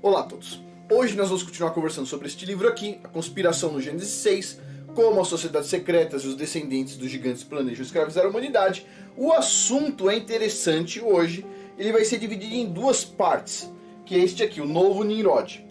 Olá a todos! Hoje nós vamos continuar conversando sobre este livro aqui, A Conspiração no Gênesis 6, como as sociedades secretas e os descendentes dos gigantes planejam escravizar a humanidade. O assunto é interessante hoje, ele vai ser dividido em duas partes, que é este aqui, o novo Nimrod.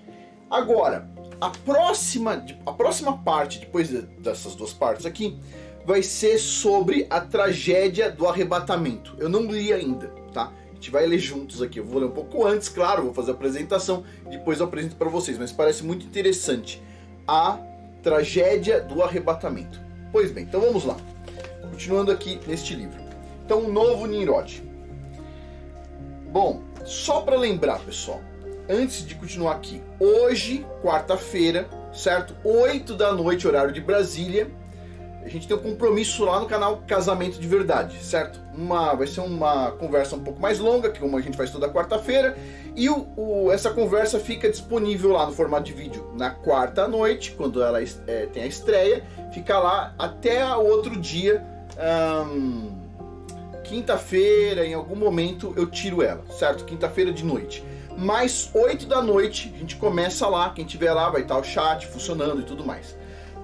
Agora, a próxima parte, depois dessas duas partes aqui, vai ser sobre a tragédia do arrebatamento. Eu não li ainda, tá? A gente vai ler juntos aqui, eu vou ler um pouco antes, claro, vou fazer a apresentação, depois eu apresento para vocês, mas parece muito interessante. A tragédia do arrebatamento. Pois bem, então vamos lá. Continuando aqui neste livro. Então, o novo Nimrod. Bom, só para lembrar, pessoal, antes de continuar aqui, hoje, quarta-feira, certo? 8 da noite, horário de Brasília, a gente tem um compromisso lá no canal Casamento de Verdade, certo? Vai ser uma conversa um pouco mais longa, que como a gente faz toda quarta-feira, e essa conversa fica disponível lá no formato de vídeo na quarta à noite, quando ela tem a estreia, fica lá até o outro dia, quinta-feira, em algum momento eu tiro ela, certo? Quinta-feira de noite. Mas 8 da noite, a gente começa lá, quem tiver lá vai estar o chat funcionando e tudo mais.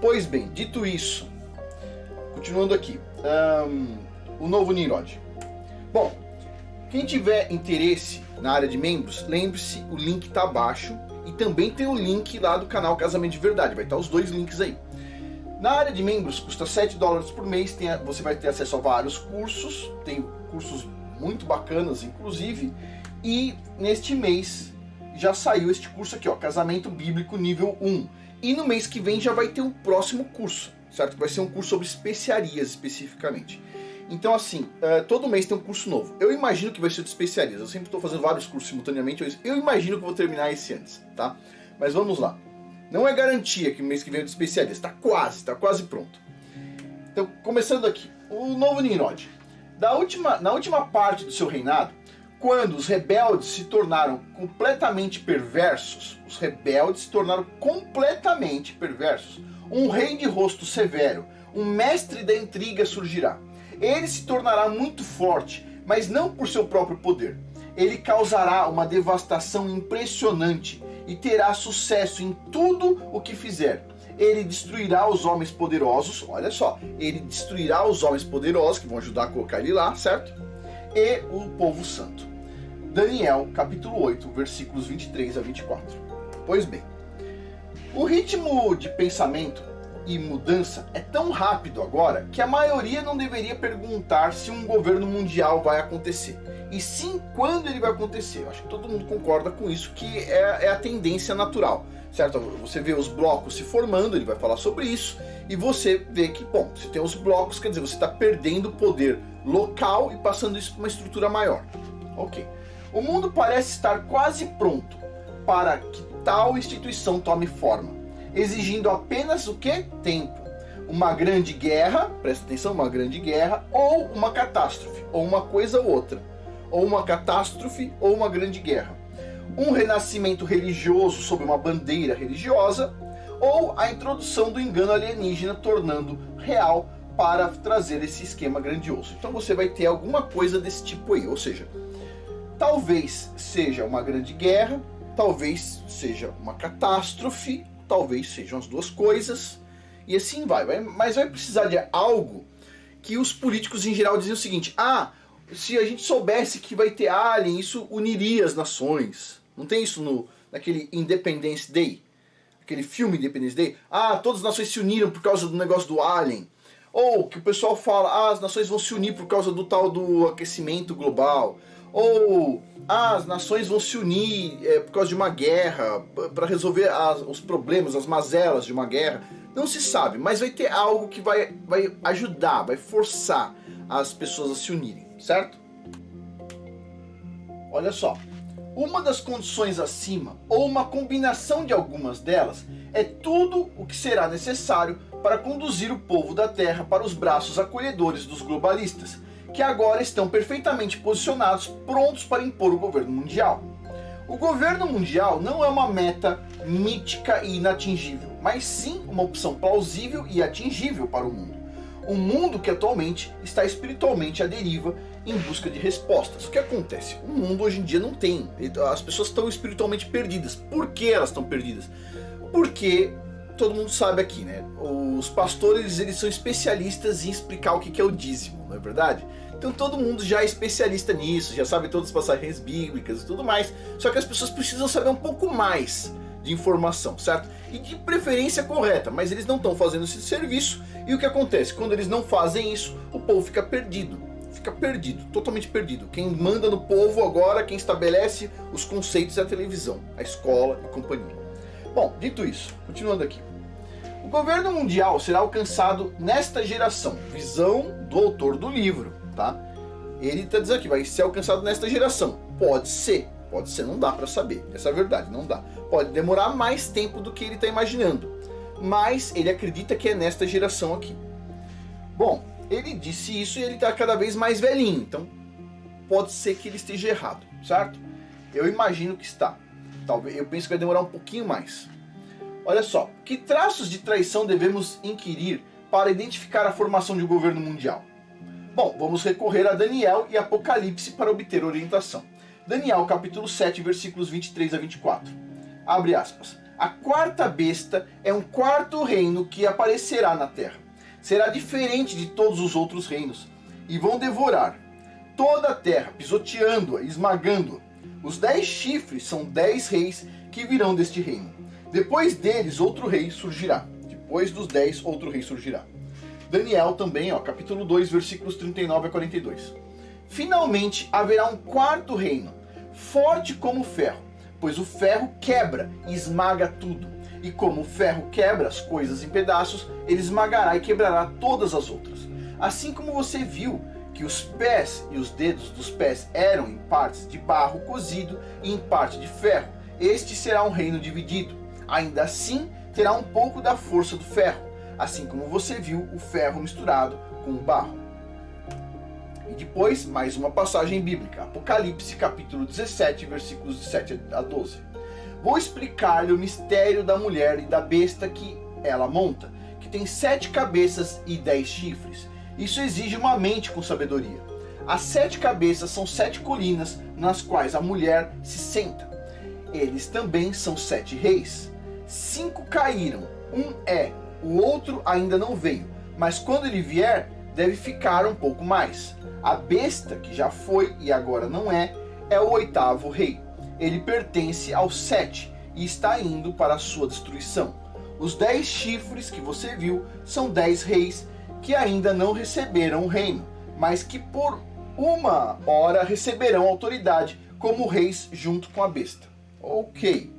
Pois bem, dito isso, continuando aqui, o novo Nimrod. Bom, quem tiver interesse na área de membros, lembre-se, o link está abaixo e também tem o link lá do canal Casamento de Verdade, vai estar os dois links aí. Na área de membros, custa $7 por mês, você vai ter acesso a vários cursos, tem cursos muito bacanas, inclusive, e neste mês já saiu este curso aqui, ó, Casamento Bíblico Nível 1, e no mês que vem já vai ter um próximo curso, certo? Que vai ser um curso sobre especiarias especificamente. Então assim, todo mês tem um curso novo. Eu imagino que vai ser de especiarias. Eu sempre estou fazendo vários cursos simultaneamente. Eu imagino que vou terminar esse antes, tá? Mas vamos lá. Não é garantia que o mês que vem é de especiarias. Está quase pronto. Então, começando aqui. O novo Nimrod. Na última parte do seu reinado, quando os rebeldes se tornaram completamente perversos, um rei de rosto severo, um mestre da intriga surgirá. Ele se tornará muito forte, mas não por seu próprio poder. Ele causará uma devastação impressionante e terá sucesso em tudo o que fizer. Ele destruirá os homens poderosos, olha só, ele destruirá os homens poderosos, que vão ajudar a colocar ele lá, certo? E o povo santo. Daniel, capítulo 8, versículos 23 a 24. Pois bem, o ritmo de pensamento e mudança é tão rápido agora que a maioria não deveria perguntar se um governo mundial vai acontecer, e sim quando ele vai acontecer. Eu acho que todo mundo concorda com isso, que é a tendência natural, certo? Você vê os blocos se formando, ele vai falar sobre isso, e você vê que, bom, se tem os blocos, quer dizer, você está perdendo poder local e passando isso para uma estrutura maior. Ok. O mundo parece estar quase pronto para que tal instituição tome forma, exigindo apenas o que? Tempo. Uma grande guerra, presta atenção, uma grande guerra, ou uma catástrofe, ou uma coisa ou outra. Ou uma catástrofe, ou uma grande guerra. Um renascimento religioso sob uma bandeira religiosa, ou a introdução do engano alienígena tornando real para trazer esse esquema grandioso. Então você vai ter alguma coisa desse tipo aí, ou seja, talvez seja uma grande guerra, talvez seja uma catástrofe, talvez sejam as duas coisas, e assim vai. Mas vai precisar de algo que os políticos em geral dizem o seguinte: se a gente soubesse que vai ter alien, isso uniria as nações. Não tem isso naquele Independence Day? Aquele filme Independence Day? Todas as nações se uniram por causa do negócio do alien. Ou que o pessoal fala, as nações vão se unir por causa do tal do aquecimento global. Ou as nações vão se unir por causa de uma guerra, para resolver os problemas, as mazelas de uma guerra. Não se sabe, mas vai ter algo que vai ajudar, vai forçar as pessoas a se unirem, certo? Olha só, uma das condições acima, ou uma combinação de algumas delas, é tudo o que será necessário para conduzir o povo da Terra para os braços acolhedores dos globalistas, que agora estão perfeitamente posicionados, prontos para impor o governo mundial. O governo mundial não é uma meta mítica e inatingível, mas sim uma opção plausível e atingível para o mundo. Um mundo que atualmente está espiritualmente à deriva em busca de respostas. O que acontece? O mundo hoje em dia não tem. As pessoas estão espiritualmente perdidas. Por que elas estão perdidas? Porque todo mundo sabe aqui, né? Os pastores, eles são especialistas em explicar o que é o dízimo, não é verdade? Então todo mundo já é especialista nisso, já sabe todas as passagens bíblicas e tudo mais. Só que as pessoas precisam saber um pouco mais de informação, certo? E de preferência correta, mas eles não estão fazendo esse serviço. E o que acontece? Quando eles não fazem isso, o povo fica perdido. Fica perdido, totalmente perdido. Quem manda no povo agora, quem estabelece os conceitos é a televisão, a escola e companhia. Bom, dito isso, continuando aqui. O governo mundial será alcançado nesta geração. Visão do autor do livro, tá? Ele está dizendo aqui, vai ser alcançado nesta geração. Pode ser, não dá para saber. Essa é a verdade, não dá. Pode demorar mais tempo do que ele está imaginando. Mas ele acredita que é nesta geração aqui. Bom, ele disse isso e ele está cada vez mais velhinho. Então, pode ser que ele esteja errado, certo? Eu imagino que está. Talvez, eu penso que vai demorar um pouquinho mais. Olha só, que traços de traição devemos inquirir para identificar a formação de um governo mundial? Bom, vamos recorrer a Daniel e Apocalipse para obter orientação. Daniel capítulo 7, versículos 23 a 24. Abre aspas. A quarta besta é um quarto reino que aparecerá na terra. Será diferente de todos os outros reinos, e vão devorar toda a terra, pisoteando-a, esmagando-a. Os 10 chifres são 10 reis que virão deste reino. Depois deles, outro rei surgirá. Depois dos 10, outro rei surgirá. Daniel também, capítulo 2, versículos 39 a 42. Finalmente haverá um quarto reino, forte como o ferro, pois o ferro quebra e esmaga tudo. E como o ferro quebra as coisas em pedaços, ele esmagará e quebrará todas as outras. Assim como você viu que os pés e os dedos dos pés eram em partes de barro cozido e em parte de ferro, este será um reino dividido. Ainda assim, terá um pouco da força do ferro, assim como você viu o ferro misturado com o barro. E depois, mais uma passagem bíblica, Apocalipse capítulo 17, versículos de 7 a 12. Vou explicar-lhe o mistério da mulher e da besta que ela monta, que tem 7 cabeças e 10 chifres. Isso exige uma mente com sabedoria. As 7 cabeças são 7 colinas nas quais a mulher se senta. Eles também são 7 reis. 5 caíram, um é, o outro ainda não veio, mas quando ele vier, deve ficar um pouco mais. A besta, que já foi e agora não é o 8º rei. Ele pertence aos 7 e está indo para a sua destruição. Os 10 chifres que você viu são 10 reis que ainda não receberam o reino, mas que por uma hora receberão autoridade como reis junto com a besta. Ok.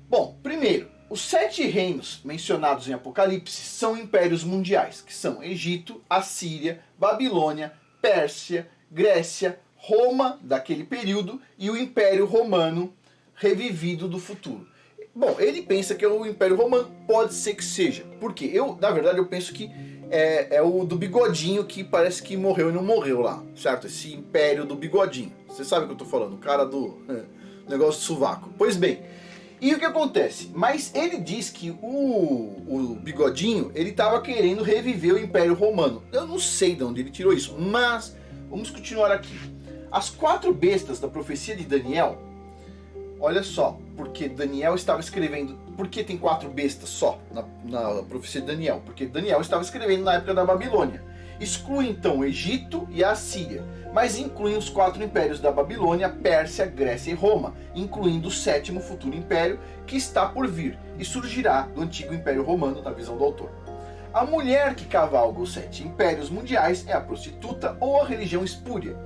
Bom, primeiro, os 7 reinos mencionados em Apocalipse são impérios mundiais, que são Egito, Assíria, Babilônia, Pérsia, Grécia, Roma daquele período e o Império Romano revivido do futuro. Bom, ele pensa que é o Império Romano, pode ser que seja. Porque na verdade, eu penso que é o do bigodinho que parece que morreu e não morreu lá, certo? Esse Império do bigodinho. Você sabe o que eu tô falando, o cara do negócio do sovaco. Pois bem, e o que acontece? Mas ele diz que o bigodinho, ele estava querendo reviver o Império Romano. Eu não sei de onde ele tirou isso, mas vamos continuar aqui. As 4 bestas da profecia de Daniel, olha só, porque Daniel estava escrevendo... Por que tem 4 bestas só na profecia de Daniel? Porque Daniel estava escrevendo na época da Babilônia. Exclui então o Egito e a Assíria, mas inclui os 4 impérios da Babilônia, Pérsia, Grécia e Roma, incluindo o 7º futuro império que está por vir e surgirá do antigo Império Romano, na visão do autor. A mulher que cavalga os 7 impérios mundiais é a prostituta ou a religião espúria.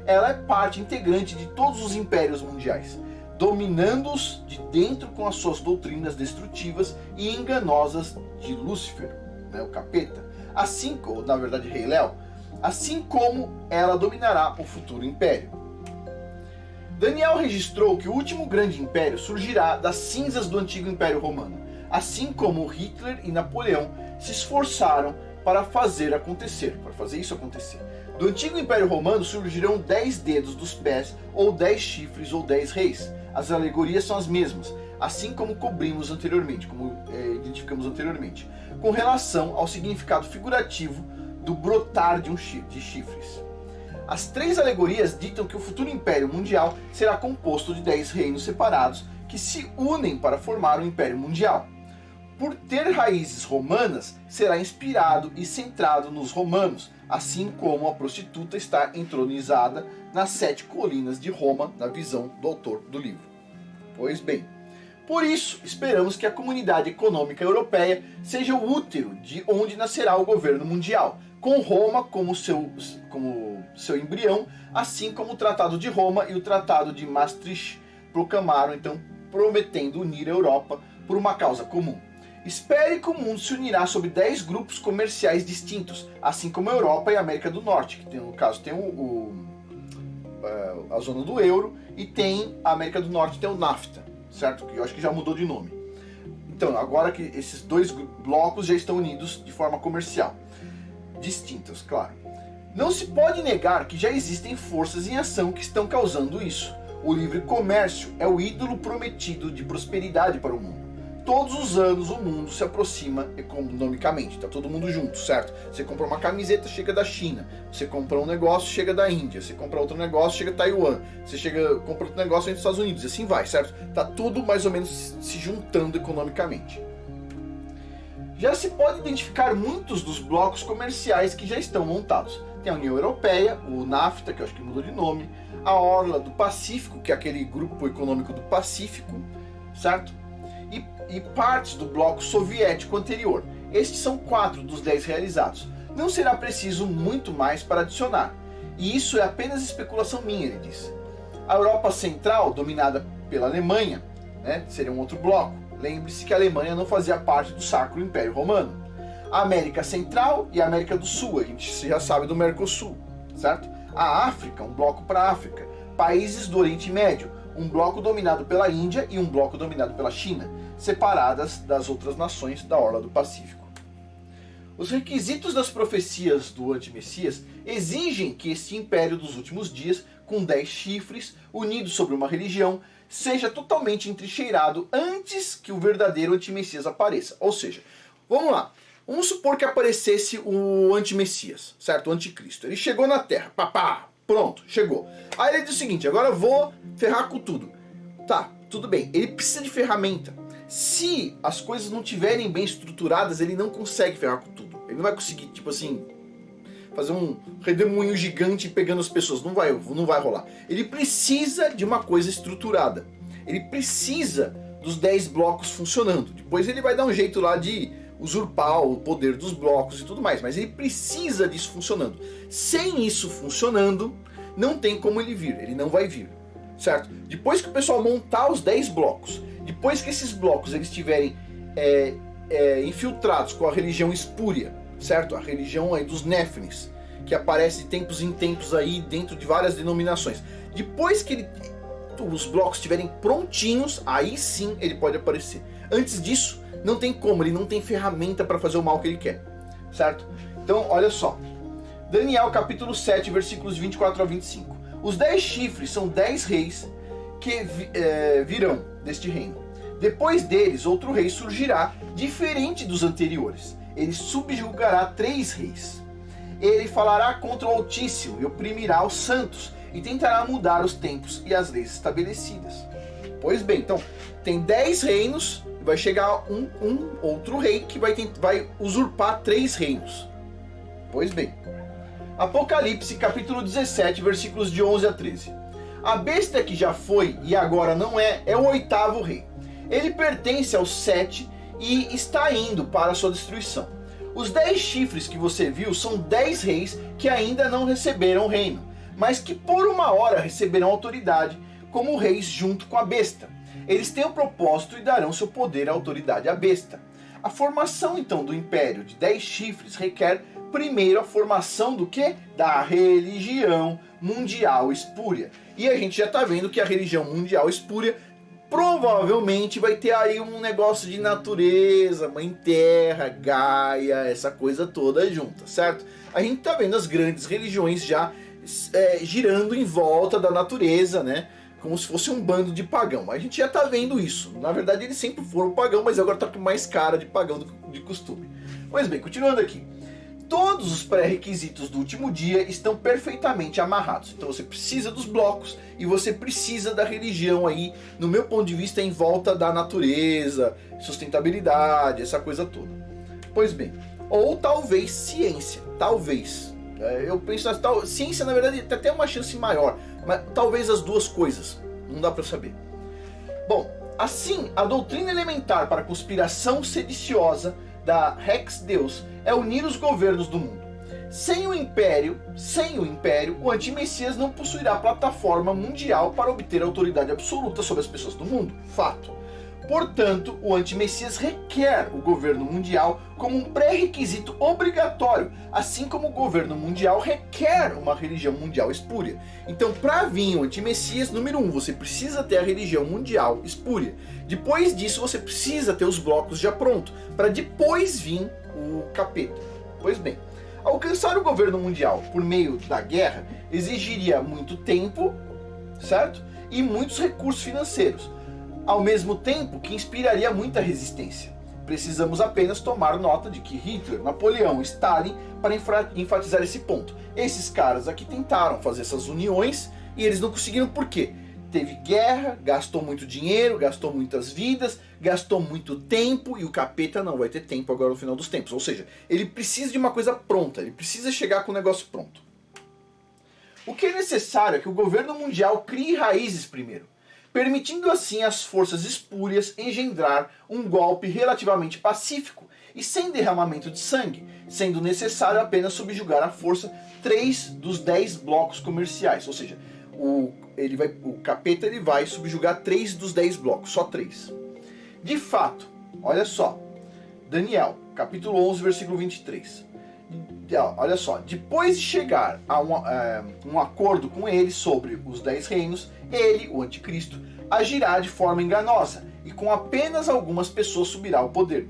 Ela é parte integrante de todos os impérios mundiais, dominando-os de dentro com as suas doutrinas destrutivas e enganosas de Lúcifer, o capeta, assim como, na verdade, Rei Léo, assim como ela dominará o futuro império. Daniel registrou que o último grande império surgirá das cinzas do antigo Império Romano, assim como Hitler e Napoleão se esforçaram para fazer isso acontecer. Do antigo Império Romano surgirão 10 dedos dos pés, ou 10 chifres, ou 10 reis. As alegorias são as mesmas, assim como identificamos anteriormente, com relação ao significado figurativo do brotar de chifres. As 3 alegorias ditam que o futuro Império Mundial será composto de 10 reinos separados que se unem para formar o Império Mundial. Por ter raízes romanas, será inspirado e centrado nos romanos, assim como a prostituta está entronizada nas 7 colinas de Roma, na visão do autor do livro. Pois bem, por isso esperamos que a Comunidade Econômica Europeia seja o útero de onde nascerá o governo mundial, com Roma como seu embrião, assim como o Tratado de Roma e o Tratado de Maastricht proclamaram, então, prometendo unir a Europa por uma causa comum. Espere que o mundo se unirá sob 10 grupos comerciais distintos, assim como a Europa e a América do Norte, que tem, no caso tem a zona do euro, e tem a América do Norte, tem o NAFTA, certo? Que eu acho que já mudou de nome. Então, agora que esses 2 blocos já estão unidos de forma comercial, distintos, claro. Não se pode negar que já existem forças em ação que estão causando isso. O livre comércio é o ídolo prometido de prosperidade para o mundo. Todos os anos o mundo se aproxima economicamente, tá todo mundo junto, certo? Você compra uma camiseta, chega da China. Você compra um negócio, chega da Índia. Você compra outro negócio, chega da Taiwan. Você compra outro negócio, vem dos Estados Unidos. E assim vai, certo? Tá tudo mais ou menos se juntando economicamente. Já se pode identificar muitos dos blocos comerciais que já estão montados. Tem a União Europeia, o NAFTA, que eu acho que mudou de nome, a Orla do Pacífico, que é aquele grupo econômico do Pacífico, certo? E partes do bloco soviético anterior. Estes são 4 dos 10 realizados. Não será preciso muito mais para adicionar. E isso é apenas especulação minha, ele diz. A Europa Central, dominada pela Alemanha, né, seria um outro bloco. Lembre-se que a Alemanha não fazia parte do Sacro Império Romano. A América Central e a América do Sul, a gente já sabe do Mercosul, certo? A África, um bloco para a África. Países do Oriente Médio, um bloco dominado pela Índia e um bloco dominado pela China, separadas das outras nações da Orla do Pacífico. Os requisitos das profecias do antimessias exigem que este império dos últimos dias, com 10 chifres, unido sobre uma religião, seja totalmente entrincheirado antes que o verdadeiro antimessias apareça. Ou seja, vamos lá. Vamos supor que aparecesse o antimessias, certo? O anticristo. Ele chegou na Terra, papá, pronto, chegou. Aí ele diz o seguinte, agora eu vou ferrar com tudo. Tá, tudo bem, ele precisa de ferramenta. Se as coisas não estiverem bem estruturadas, ele não consegue ferrar com tudo. Ele não vai conseguir, tipo assim, fazer um redemoinho gigante pegando as pessoas. Não vai rolar. Ele precisa de uma coisa estruturada. Ele precisa dos 10 blocos funcionando. Depois ele vai dar um jeito lá de usurpar o poder dos blocos e tudo mais. Mas ele precisa disso funcionando. Sem isso funcionando, não tem como ele vir. Ele não vai vir. Certo? Depois que o pessoal montar os 10 blocos, depois que esses blocos eles estiverem infiltrados com a religião espúria, certo? A religião aí dos Néfilins, que aparece de tempos em tempos aí dentro de várias denominações. Depois que os blocos estiverem prontinhos, aí sim ele pode aparecer. Antes disso, não tem como, ele não tem ferramenta para fazer o mal que ele quer, certo? Então, olha só. Daniel capítulo 7, versículos 24 a 25. Os 10 chifres são 10 reis que virão deste reino. Depois deles, outro rei surgirá, diferente dos anteriores. Ele subjugará 3 reis. Ele falará contra o Altíssimo e oprimirá os santos, e tentará mudar os tempos e as leis estabelecidas. Pois bem, então, tem 10 reinos, e vai chegar um outro rei que vai usurpar 3 reinos. Pois bem. Apocalipse capítulo 17, versículos de 11 a 13. A besta que já foi e agora não é o 8º rei. Ele pertence aos 7 e está indo para a sua destruição. Os 10 chifres que você viu são 10 reis que ainda não receberam o reino, mas que por uma hora receberão autoridade como reis junto com a besta. Eles têm o propósito e darão seu poder e autoridade à besta. A formação então do império de 10 chifres requer primeiro a formação do que? Da religião mundial espúria. E a gente já está vendo que a religião mundial espúria provavelmente vai ter aí um negócio de natureza, mãe terra, Gaia, essa coisa toda junta, certo? A gente está vendo as grandes religiões já girando em volta da natureza, né? Como se fosse um bando de pagão. A gente já está vendo isso. Na verdade eles sempre foram pagão, mas agora está com mais cara de pagão do de costume. Pois bem, continuando aqui. todos os pré-requisitos do último dia estão perfeitamente amarrados. Então você precisa dos blocos e você precisa da religião aí, no meu ponto de vista, em volta da natureza, sustentabilidade, essa coisa toda. Pois bem, ou talvez ciência, talvez. Eu penso, ciência na verdade tem até uma chance maior, mas talvez as duas coisas, não dá para saber. Bom, assim, a doutrina elementar para a conspiração sediciosa da Rex Deus é unir os governos do mundo. Sem o império, o antimessias não possuirá plataforma mundial para obter autoridade absoluta sobre as pessoas do mundo. Fato. Portanto, o antimessias requer o governo mundial como um pré-requisito obrigatório, assim como o governo mundial requer uma religião mundial espúria. Então, para vir o antimessias, número 1, você precisa ter a religião mundial espúria. Depois disso, você precisa ter os blocos já prontos, para depois vir o capeta. Pois bem, alcançar o governo mundial por meio da guerra exigiria muito tempo, certo? E muitos recursos financeiros. Ao mesmo tempo que inspiraria muita resistência. Precisamos apenas tomar nota de que Hitler, Napoleão e Stalin para enfatizar esse ponto. Esses caras aqui tentaram fazer essas uniões e eles não conseguiram por quê? Teve guerra, gastou muito dinheiro, gastou muitas vidas, gastou muito tempo e o capeta não vai ter tempo agora no final dos tempos. Ou seja, ele precisa de uma coisa pronta, ele precisa chegar com o negócio pronto. O que é necessário é que o governo mundial crie raízes primeiro, permitindo assim às forças espúrias engendrar um golpe relativamente pacífico e sem derramamento de sangue, sendo necessário apenas subjugar à força 3 dos 10 blocos comerciais. Ou seja, o capeta ele vai subjugar 3 dos 10 blocos, só 3. De fato, olha só, Daniel, capítulo 11, versículo 23. Olha só, depois de chegar a um acordo com ele sobre os 10 reinos, ele, o anticristo, agirá de forma enganosa e com apenas algumas pessoas subirá ao poder.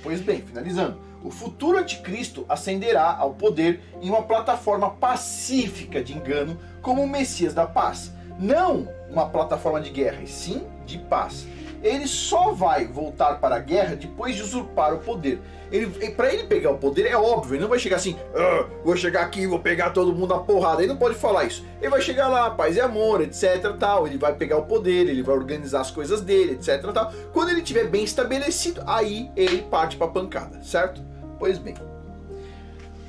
Pois bem, finalizando, o futuro anticristo ascenderá ao poder em uma plataforma pacífica de engano como o Messias da paz. Não uma plataforma de guerra, e sim de paz. Ele só vai voltar para a guerra depois de usurpar o poder. Para ele pegar o poder, é óbvio, ele não vai chegar assim, vou chegar aqui e vou pegar todo mundo na porrada. Ele não pode falar isso. Ele vai chegar lá, paz e amor, etc. Tal. Ele vai pegar o poder, ele vai organizar as coisas dele, etc. Tal. Quando ele estiver bem estabelecido, aí ele parte para a pancada, certo? Pois bem.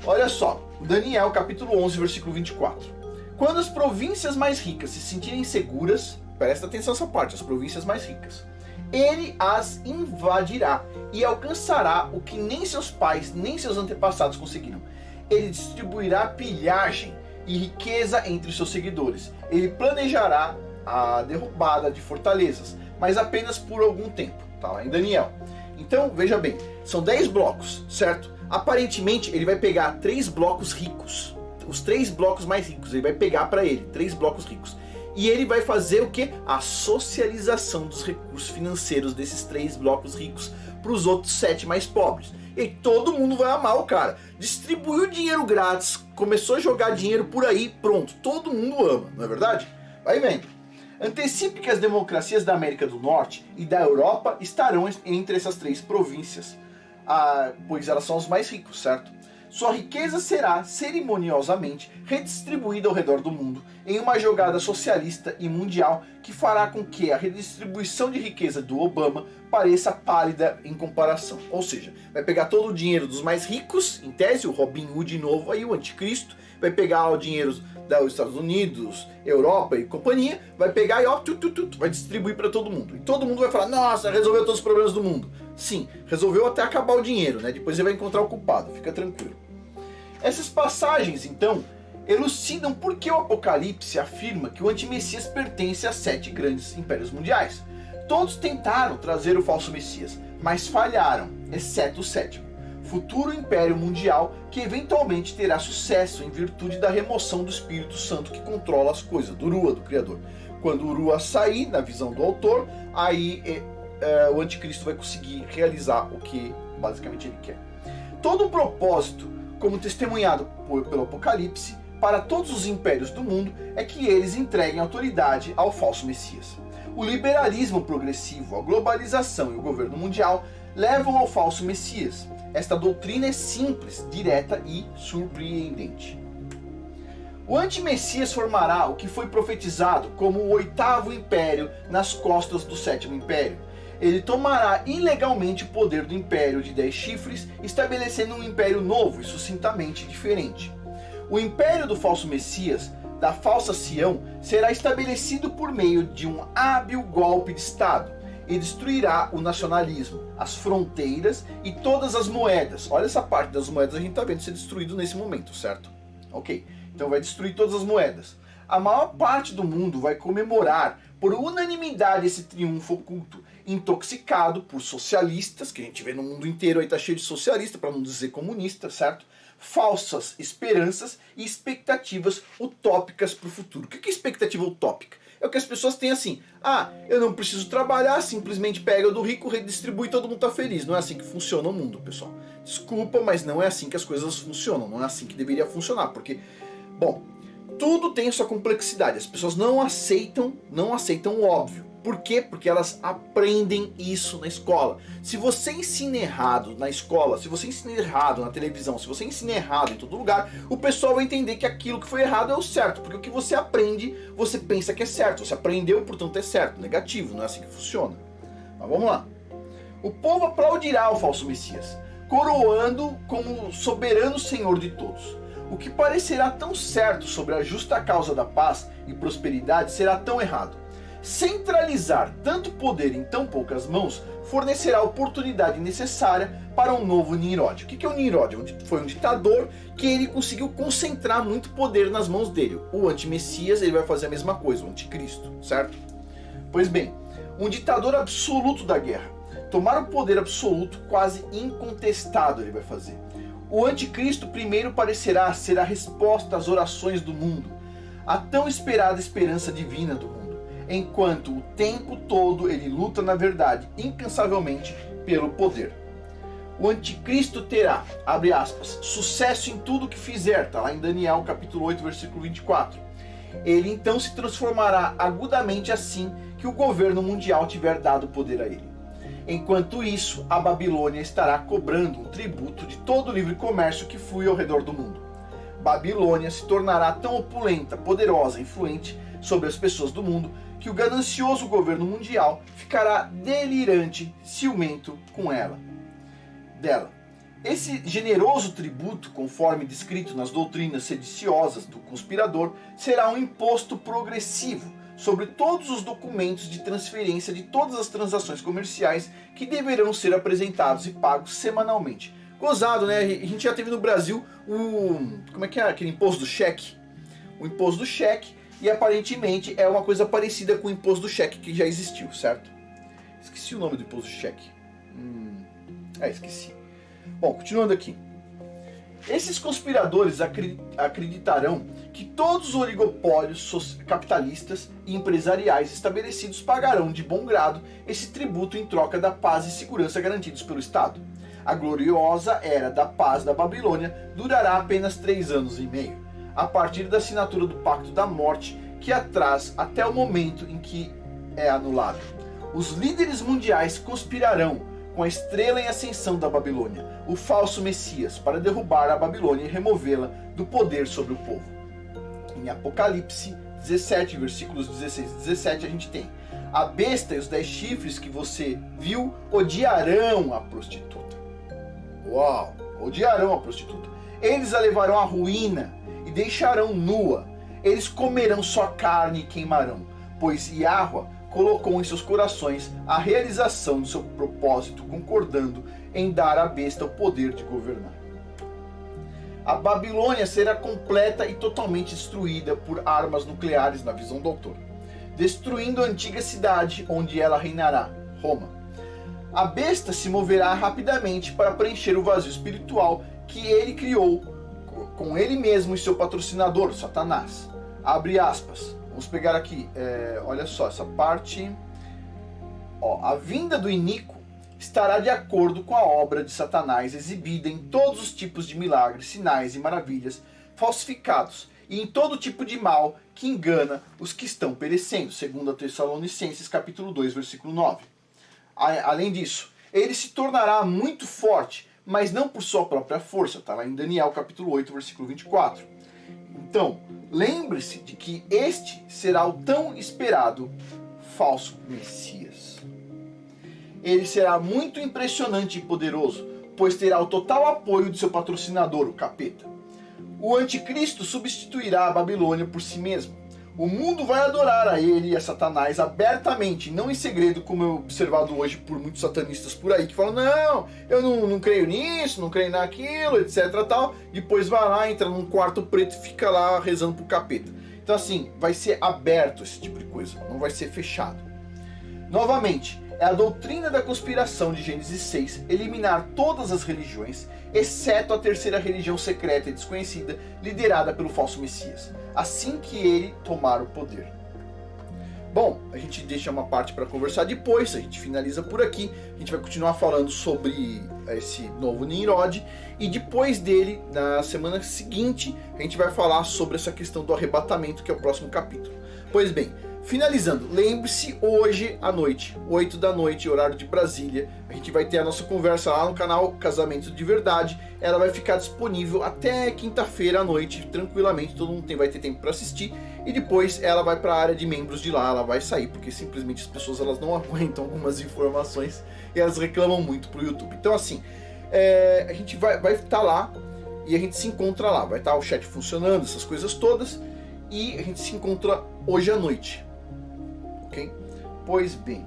Olha só, Daniel capítulo 11, versículo 24. Quando as províncias mais ricas se sentirem seguras, presta atenção nessa parte, as províncias mais ricas, ele as invadirá e alcançará o que nem seus pais nem seus antepassados conseguiram. Ele distribuirá pilhagem e riqueza entre seus seguidores. Ele planejará a derrubada de fortalezas, mas apenas por algum tempo. Está lá em Daniel. Então, veja bem, são 10 blocos, certo? Aparentemente, ele vai pegar 3 blocos ricos. Os 3 blocos mais ricos, ele vai pegar para ele, 3 blocos ricos. E ele vai fazer o que? A socialização dos recursos financeiros desses 3 blocos ricos para os outros 7 mais pobres. E todo mundo vai amar o cara. Distribuiu dinheiro grátis, começou a jogar dinheiro por aí, pronto. Todo mundo ama, não é verdade? Vai vendo. Antecipe que as democracias da América do Norte e da Europa estarão entre essas 3 províncias, pois elas são os mais ricos, certo? Sua riqueza será cerimoniosamente redistribuída ao redor do mundo em uma jogada socialista e mundial que fará com que a redistribuição de riqueza do Obama pareça pálida em comparação. Ou seja, vai pegar todo o dinheiro dos mais ricos, em tese, o Robin Hood de novo, aí o anticristo, vai pegar o dinheiro dos Estados Unidos, Europa e companhia, vai pegar e vai distribuir para todo mundo. E todo mundo vai falar, nossa, resolveu todos os problemas do mundo. Sim, resolveu até acabar o dinheiro, né? Depois ele vai encontrar o culpado, fica tranquilo. Essas passagens, então, elucidam por que o Apocalipse afirma que o antimessias pertence a 7 grandes impérios mundiais. Todos tentaram trazer o falso Messias, mas falharam, exceto o 7º, futuro império mundial que eventualmente terá sucesso em virtude da remoção do Espírito Santo que controla as coisas, do Rua, do Criador. Quando o Rua sair, na visão do autor, aí o anticristo vai conseguir realizar o que basicamente ele quer. Todo o propósito, como testemunhado pelo Apocalipse, para todos os impérios do mundo, é que eles entreguem autoridade ao falso Messias. O liberalismo progressivo, a globalização e o governo mundial levam ao falso Messias. Esta doutrina é simples, direta e surpreendente. O anti-Messias formará o que foi profetizado como o 8º império nas costas do 7º império. Ele tomará ilegalmente o poder do império de 10 chifres, estabelecendo um império novo e sucintamente diferente. O império do falso Messias, da falsa Sião, será estabelecido por meio de um hábil golpe de Estado e destruirá o nacionalismo, as fronteiras e todas as moedas. Olha essa parte das moedas, a gente está vendo ser destruído nesse momento, certo? Ok, então vai destruir todas as moedas. A maior parte do mundo vai comemorar por unanimidade esse triunfo oculto, intoxicado por socialistas, que a gente vê no mundo inteiro, aí tá cheio de socialista, para não dizer comunista, certo? Falsas esperanças e expectativas utópicas para o futuro. O que é expectativa utópica? É o que as pessoas têm assim: ah, eu não preciso trabalhar, simplesmente pega do rico, redistribui e todo mundo tá feliz. Não é assim que funciona o mundo, pessoal. Desculpa, mas não é assim que as coisas funcionam, não é assim que deveria funcionar, porque, bom, tudo tem sua complexidade. As pessoas não aceitam o óbvio. Por quê? Porque elas aprendem isso na escola. Se você ensina errado na escola, se você ensina errado na televisão, se você ensina errado em todo lugar, o pessoal vai entender que aquilo que foi errado é o certo. Porque o que você aprende, você pensa que é certo. Você aprendeu, portanto é certo. Negativo, não é assim que funciona. Mas vamos lá. O povo aplaudirá o falso Messias, coroando como soberano Senhor de todos. O que parecerá tão certo sobre a justa causa da paz e prosperidade será tão errado. Centralizar tanto poder em tão poucas mãos fornecerá a oportunidade necessária para um novo Nimrod. O que é o Nimrod? Foi um ditador que ele conseguiu concentrar muito poder nas mãos dele. O anti-Messias, ele vai fazer a mesma coisa, o anticristo, certo? Pois bem, um ditador absoluto da guerra. Tomar o poder absoluto, quase incontestado, ele vai fazer. O anticristo primeiro parecerá ser a resposta às orações do mundo, a tão esperada esperança divina do mundo, enquanto o tempo todo ele luta na verdade, incansavelmente, pelo poder. O anticristo terá, abre aspas, sucesso em tudo que fizer, está lá em Daniel capítulo 8, versículo 24. Ele então se transformará agudamente assim que o governo mundial tiver dado poder a ele. Enquanto isso, a Babilônia estará cobrando um tributo de todo o livre comércio que flui ao redor do mundo. Babilônia se tornará tão opulenta, poderosa e influente sobre as pessoas do mundo que o ganancioso governo mundial ficará delirante, ciumento com dela. Esse generoso tributo, conforme descrito nas doutrinas sediciosas do conspirador, será um imposto progressivo sobre todos os documentos de transferência de todas as transações comerciais que deverão ser apresentados e pagos semanalmente. Gozado, né? A gente já teve no Brasil como é que é aquele imposto do cheque? O imposto do cheque, e aparentemente é uma coisa parecida com o imposto do cheque que já existiu, certo? Esqueci o nome do imposto do cheque. Esqueci. Bom, continuando aqui. Esses conspiradores acreditarão que todos os oligopólios capitalistas e empresariais estabelecidos pagarão de bom grado esse tributo em troca da paz e segurança garantidos pelo Estado. A gloriosa era da paz da Babilônia durará apenas 3 anos e meio, a partir da assinatura do Pacto da Morte, que atrás até o momento em que é anulado. Os líderes mundiais conspirarão com a estrela em ascensão da Babilônia, o falso Messias, para derrubar a Babilônia e removê-la do poder sobre o povo. Em Apocalipse 17, versículos 16 e 17, a gente tem: a besta e os 10 chifres que você viu odiarão a prostituta. Uau! Odiarão a prostituta. Eles a levarão à ruína e deixarão nua. Eles comerão sua carne e queimarão, pois Yahweh colocou em seus corações a realização do seu propósito, concordando em dar à besta o poder de governar. A Babilônia será completa e totalmente destruída por armas nucleares na visão do autor, destruindo a antiga cidade onde ela reinará, Roma. A besta se moverá rapidamente para preencher o vazio espiritual que ele criou com ele mesmo e seu patrocinador, Satanás. Abre aspas. Vamos pegar aqui, olha só, essa parte. A vinda do iníquo estará de acordo com a obra de Satanás exibida em todos os tipos de milagres, sinais e maravilhas falsificados e em todo tipo de mal que engana os que estão perecendo, segundo a Tessalonicenses capítulo 2, versículo 9. Além disso, ele se tornará muito forte, mas não por sua própria força, está lá em Daniel capítulo 8, versículo 24. Então, lembre-se de que este será o tão esperado falso Messias. Ele será muito impressionante e poderoso, pois terá o total apoio de seu patrocinador, o capeta. O anticristo substituirá a Babilônia por si mesmo. O mundo vai adorar a ele e a Satanás abertamente, não em segredo, como é observado hoje por muitos satanistas por aí, que falam, não, eu não creio nisso, não creio naquilo, etc. tal. Depois vai lá, entra num quarto preto e fica lá rezando pro capeta. Então assim, vai ser aberto esse tipo de coisa, não vai ser fechado. Novamente, é a doutrina da conspiração de Gênesis 6 eliminar todas as religiões, exceto a terceira religião secreta e desconhecida, liderada pelo falso Messias, assim que ele tomar o poder. Bom, a gente deixa uma parte para conversar depois, a gente finaliza por aqui, a gente vai continuar falando sobre esse novo Nimrod, e depois dele, na semana seguinte, a gente vai falar sobre essa questão do arrebatamento, que é o próximo capítulo. Pois bem, finalizando, lembre-se, hoje à noite, 8 da noite, horário de Brasília, a gente vai ter a nossa conversa lá no canal Casamento de Verdade. Ela vai ficar disponível até quinta-feira à noite, tranquilamente, todo mundo vai ter tempo para assistir. E depois ela vai para a área de membros de lá, ela vai sair, porque simplesmente as pessoas elas não aguentam algumas informações e elas reclamam muito pro YouTube. Então assim, a gente vai estar lá e a gente se encontra lá. Vai estar o chat funcionando, essas coisas todas, e a gente se encontra hoje à noite. Ok? Pois bem,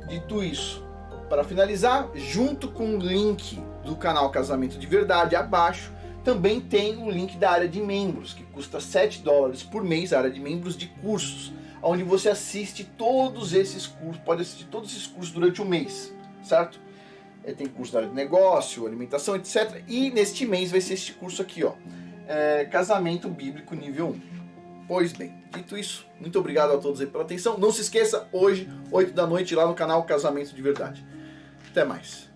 dito isso, para finalizar, junto com o link do canal Casamento de Verdade abaixo, também tem o link da área de membros, que custa $7 por mês, a área de membros de cursos, onde você assiste todos esses cursos, pode assistir todos esses cursos durante um mês, certo? Tem curso da área de negócio, alimentação, etc. E neste mês vai ser este curso aqui, ó, Casamento Bíblico nível 1. Pois bem, dito isso, muito obrigado a todos aí pela atenção. Não se esqueça, hoje, 8 da noite, lá no canal Casamento de Verdade. Até mais.